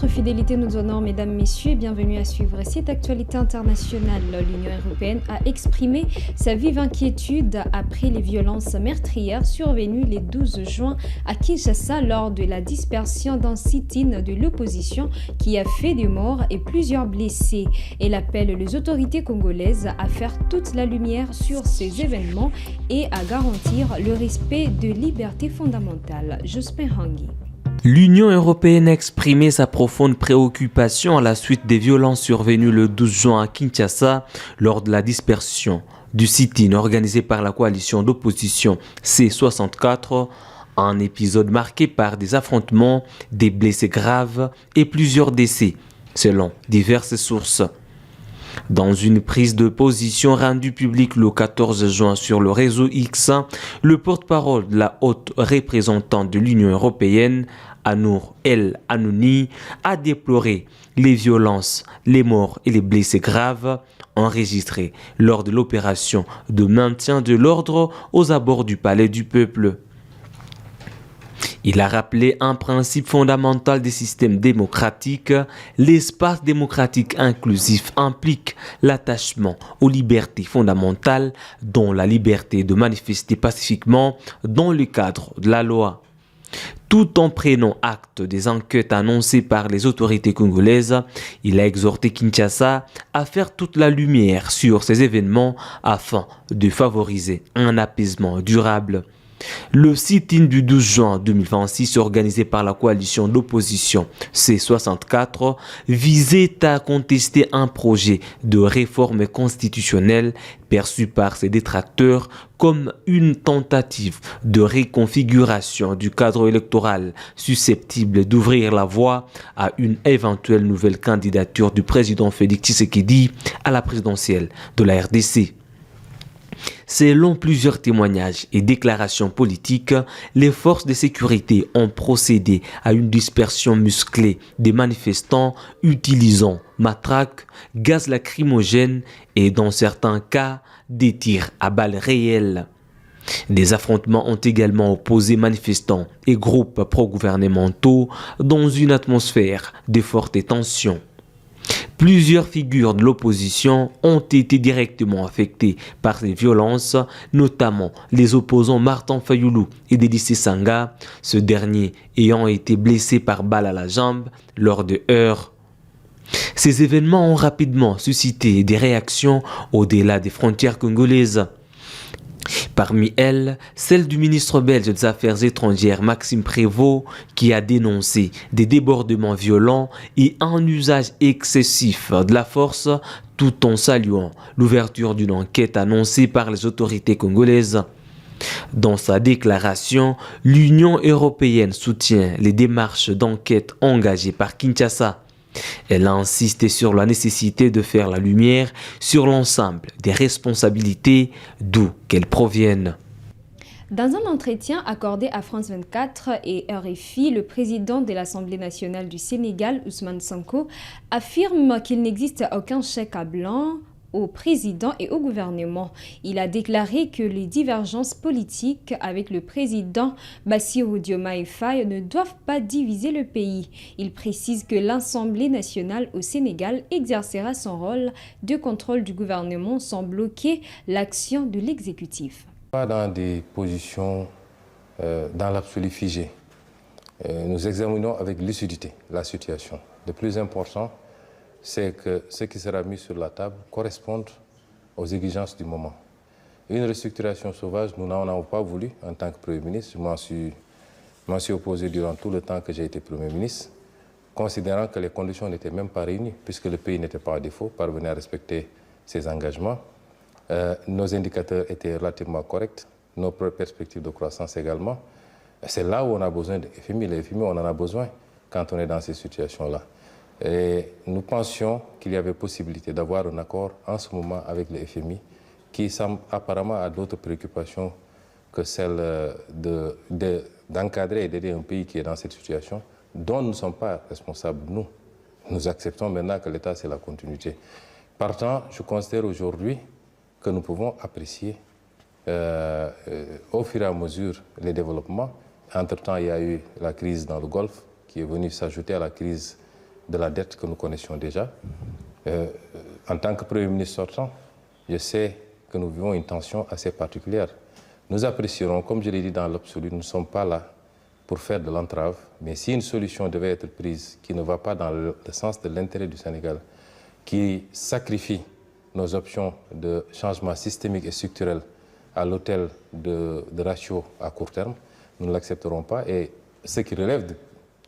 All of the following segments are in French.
votre fidélité, nous honnore, mesdames, messieurs, et bienvenue à suivre cette actualité internationale. L'Union européenne a exprimé sa vive inquiétude après les violences meurtrières survenues le 12 juin à Kinshasa lors de la dispersion d'un sit-in de l'opposition qui a fait des morts et plusieurs blessés. Elle appelle les autorités congolaises à faire toute la lumière sur ces événements et à garantir le respect de libertés fondamentales. Jospin Hangui. L'Union européenne a exprimé sa profonde préoccupation à la suite des violences survenues le 12 juin à Kinshasa lors de la dispersion du sit-in organisé par la coalition d'opposition C64, un épisode marqué par des affrontements, des blessés graves et plusieurs décès, selon diverses sources. Dans une prise de position rendue publique le 14 juin sur le réseau X, le porte-parole de la haute représentante de l'Union européenne, Anour El Hanouni, a déploré les violences, les morts et les blessés graves enregistrés lors de l'opération de maintien de l'ordre aux abords du Palais du Peuple. Il a rappelé un principe fondamental des systèmes démocratiques. L'espace démocratique inclusif implique l'attachement aux libertés fondamentales, dont la liberté de manifester pacifiquement dans le cadre de la loi. Tout en prenant acte des enquêtes annoncées par les autorités congolaises, il a exhorté Kinshasa à faire toute la lumière sur ces événements afin de favoriser un apaisement durable. Le sit-in du 12 juin 2026 organisé par la coalition d'opposition C64 visait à contester un projet de réforme constitutionnelle perçu par ses détracteurs comme une tentative de reconfiguration du cadre électoral susceptible d'ouvrir la voie à une éventuelle nouvelle candidature du président Félix Tshisekedi à la présidentielle de la RDC. Selon plusieurs témoignages et déclarations politiques, les forces de sécurité ont procédé à une dispersion musclée des manifestants utilisant matraques, gaz lacrymogène et dans certains cas des tirs à balles réelles. Des affrontements ont également opposé manifestants et groupes pro-gouvernementaux dans une atmosphère de fortes tensions. Plusieurs figures de l'opposition ont été directement affectées par ces violences, notamment les opposants Martin Fayulu et Dédicé Sanga, ce dernier ayant été blessé par balle à la jambe lors de heurts. Ces événements ont rapidement suscité des réactions au-delà des frontières congolaises. Parmi elles, celle du ministre belge des Affaires étrangères Maxime Prévost qui a dénoncé des débordements violents et un usage excessif de la force tout en saluant l'ouverture d'une enquête annoncée par les autorités congolaises. Dans sa déclaration, l'Union européenne soutient les démarches d'enquête engagées par Kinshasa. Elle a insisté sur la nécessité de faire la lumière sur l'ensemble des responsabilités d'où qu'elles proviennent. Dans un entretien accordé à France 24 et RFI, le président de l'Assemblée nationale du Sénégal, Ousmane Sonko, affirme qu'il n'existe aucun chèque à blanc au président et au gouvernement. Il a déclaré que les divergences politiques avec le président Bassirou Diomaye Faye ne doivent pas diviser le pays. Il précise que l'Assemblée nationale au Sénégal exercera son rôle de contrôle du gouvernement sans bloquer l'action de l'exécutif. Pas dans des positions dans l'absolu figé. Nous examinons avec lucidité la situation. Le plus important, c'est que ce qui sera mis sur la table corresponde aux exigences du moment. Une restructuration sauvage, nous n'en avons pas voulu en tant que Premier ministre. Je m'en suis opposé durant tout le temps que j'ai été Premier ministre, considérant que les conditions n'étaient même pas réunies, puisque le pays n'était pas à défaut, parvenait à respecter ses engagements. Nos indicateurs étaient relativement corrects, nos perspectives de croissance également. C'est là où on a besoin de FMI. Les FMI, on en a besoin quand on est dans ces situations-là. Et nous pensions qu'il y avait possibilité d'avoir un accord en ce moment avec le FMI qui semble apparemment à d'autres préoccupations que celle d'encadrer et d'aider un pays qui est dans cette situation dont nous ne sommes pas responsables, nous. Nous acceptons maintenant que l'État, c'est la continuité. Partant, je considère aujourd'hui que nous pouvons apprécier au fur et à mesure les développements. Entre-temps, il y a eu la crise dans le Golfe qui est venue s'ajouter à la crise de la dette que nous connaissions déjà. En tant que Premier ministre sortant, je sais que nous vivons une tension assez particulière. Nous apprécierons, comme je l'ai dit dans l'absolu, nous ne sommes pas là pour faire de l'entrave, mais si une solution devait être prise qui ne va pas dans le sens de l'intérêt du Sénégal, qui sacrifie nos options de changement systémique et structurel à l'autel de ratios à court terme, nous ne l'accepterons pas et ce qui relève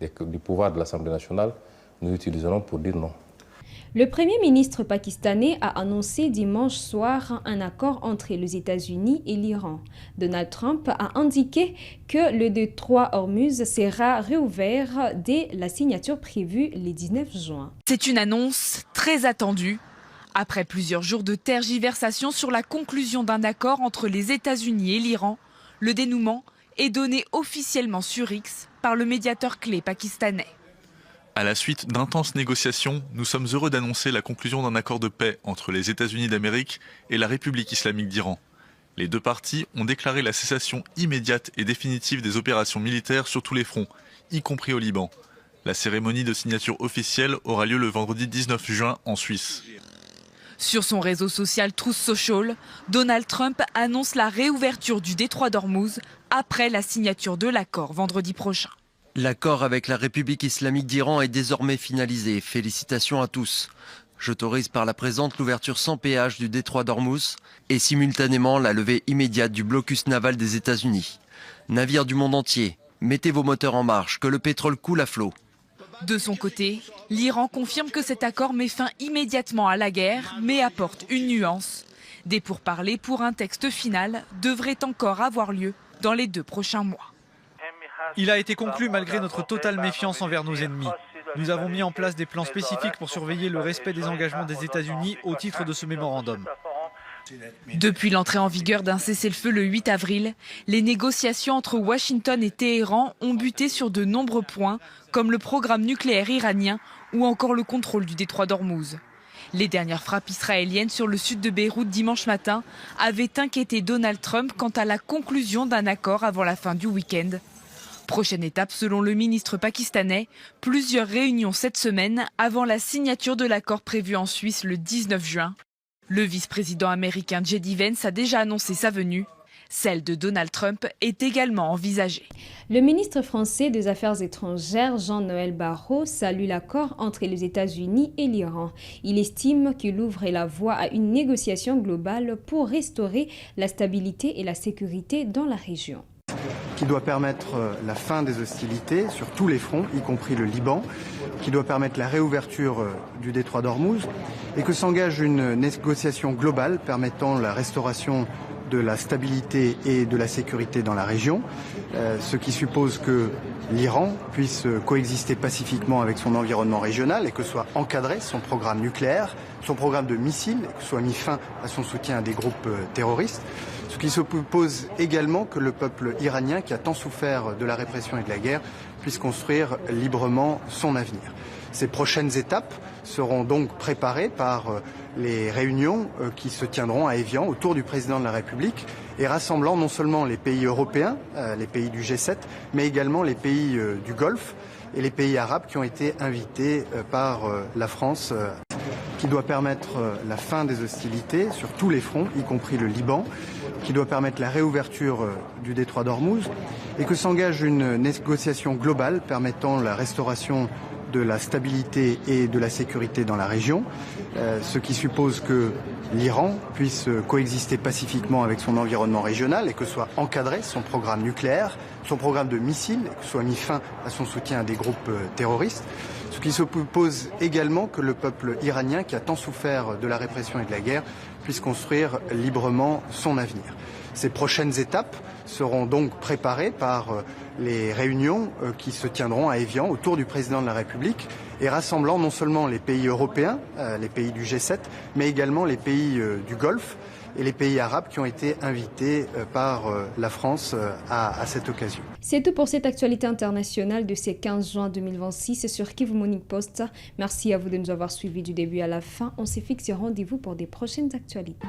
du pouvoir de l'Assemblée nationale, nous l'utiliserons pour dire non. Le Premier ministre pakistanais a annoncé dimanche soir un accord entre les États-Unis et l'Iran. Donald Trump a indiqué que le détroit Hormuz sera réouvert dès la signature prévue le 19 juin. C'est une annonce très attendue. Après plusieurs jours de tergiversation sur la conclusion d'un accord entre les États-Unis et l'Iran, le dénouement est donné officiellement sur X par le médiateur clé pakistanais. À la suite d'intenses négociations, nous sommes heureux d'annoncer la conclusion d'un accord de paix entre les États-Unis d'Amérique et la République islamique d'Iran. Les deux parties ont déclaré la cessation immédiate et définitive des opérations militaires sur tous les fronts, y compris au Liban. La cérémonie de signature officielle aura lieu le vendredi 19 juin en Suisse. Sur son réseau social Truth Social, Donald Trump annonce la réouverture du détroit d'Ormuz après la signature de l'accord vendredi prochain. L'accord avec la République islamique d'Iran est désormais finalisé. Félicitations à tous. J'autorise par la présente l'ouverture sans péage du détroit d'Ormuz et simultanément la levée immédiate du blocus naval des États-Unis. Navires du monde entier, mettez vos moteurs en marche, que le pétrole coule à flot. De son côté, l'Iran confirme que cet accord met fin immédiatement à la guerre, mais apporte une nuance. Des pourparlers pour un texte final devraient encore avoir lieu dans les 2 prochains mois. Il a été conclu malgré notre totale méfiance envers nos ennemis. Nous avons mis en place des plans spécifiques pour surveiller le respect des engagements des États-Unis au titre de ce mémorandum. Depuis l'entrée en vigueur d'un cessez-le-feu le 8 avril, les négociations entre Washington et Téhéran ont buté sur de nombreux points, comme le programme nucléaire iranien ou encore le contrôle du détroit d'Ormuz. Les dernières frappes israéliennes sur le sud de Beyrouth dimanche matin avaient inquiété Donald Trump quant à la conclusion d'un accord avant la fin du week-end. Prochaine étape selon le ministre pakistanais, plusieurs réunions cette semaine avant la signature de l'accord prévu en Suisse le 19 juin. Le vice-président américain J.D. Vance a déjà annoncé sa venue. Celle de Donald Trump est également envisagée. Le ministre français des Affaires étrangères, Jean-Noël Barrot, salue l'accord entre les États-Unis et l'Iran. Il estime qu'il ouvre la voie à une négociation globale pour restaurer la stabilité et la sécurité dans la région. Qui doit permettre la fin des hostilités sur tous les fronts, y compris le Liban, qui doit permettre la réouverture du détroit d'Ormuz et que s'engage une négociation globale permettant la restauration de la stabilité et de la sécurité dans la région, ce qui suppose que l'Iran puisse coexister pacifiquement avec son environnement régional et que soit encadré son programme nucléaire, son programme de missiles, et que soit mis fin à son soutien à des groupes terroristes. Ce qui suppose également que le peuple iranien, qui a tant souffert de la répression et de la guerre, puisse construire librement son avenir. Ces prochaines étapes seront donc préparées par les réunions qui se tiendront à Évian autour du président de la République et rassemblant non seulement les pays européens, les pays du G7, mais également les pays du Golfe et les pays arabes qui ont été invités par la France, qui doit permettre la fin des hostilités sur tous les fronts, y compris le Liban, qui doit permettre la réouverture du détroit d'Ormuz et que s'engage une négociation globale permettant la restauration de la stabilité et de la sécurité dans la région, ce qui suppose que l'Iran puisse coexister pacifiquement avec son environnement régional et que soit encadré son programme nucléaire, son programme de missiles, et que soit mis fin à son soutien à des groupes terroristes, ce qui suppose également que le peuple iranien, qui a tant souffert de la répression et de la guerre, puisse construire librement son avenir. Ces prochaines étapes seront donc préparées par les réunions qui se tiendront à Évian autour du président de la République et rassemblant non seulement les pays européens, les pays du G7, mais également les pays du Golfe et les pays arabes qui ont été invités par la France à cette occasion. C'est tout pour cette actualité internationale de ce 15 juin 2026 sur Kivu Morning Post. Merci à vous de nous avoir suivis du début à la fin. On se fixe rendez-vous pour des prochaines actualités.